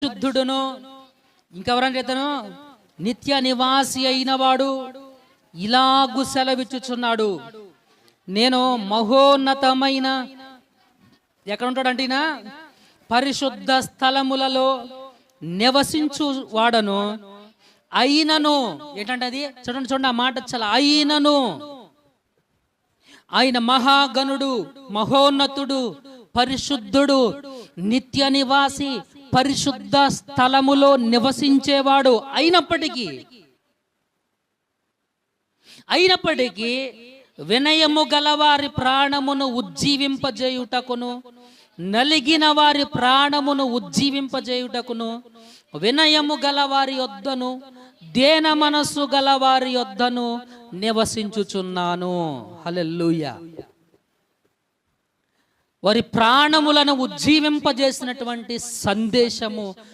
పరిశుద్ధుడును, ఇంకెవరని ఇతను నిత్య నివాసి అయిన వాడు ఇలాగు సెలవిచ్చుచున్నాడు, నేను మహోన్నతమైన ఎక్కడ ఉంటాడంటేనా పరిశుద్ధ స్థలములలో నివసించు వాడను, అయినను ఏంటంటే అది చూడండి చూడండి ఆ మాట చాలా, అయినను ఆయన మహాగణుడు, మహోన్నతుడు, పరిశుద్ధుడు, నిత్య నివాసి, పరిశుద్ధ స్థలములో నివసించేవాడు అయినప్పటికీ వినయము గలవారి ప్రాణమును ఉజ్జీవింపజేయుటకును, నలిగిన వారి ప్రాణమును ఉజ్జీవింపజేయుటకును, వినయము గలవారి యొద్దను, దేన మనస్సు గలవారి యొద్దను నివసించుచున్నాను. హల్లెలూయా. వారి ప్రాణములను ఉజ్జీవింపజేసినటువంటి సందేశము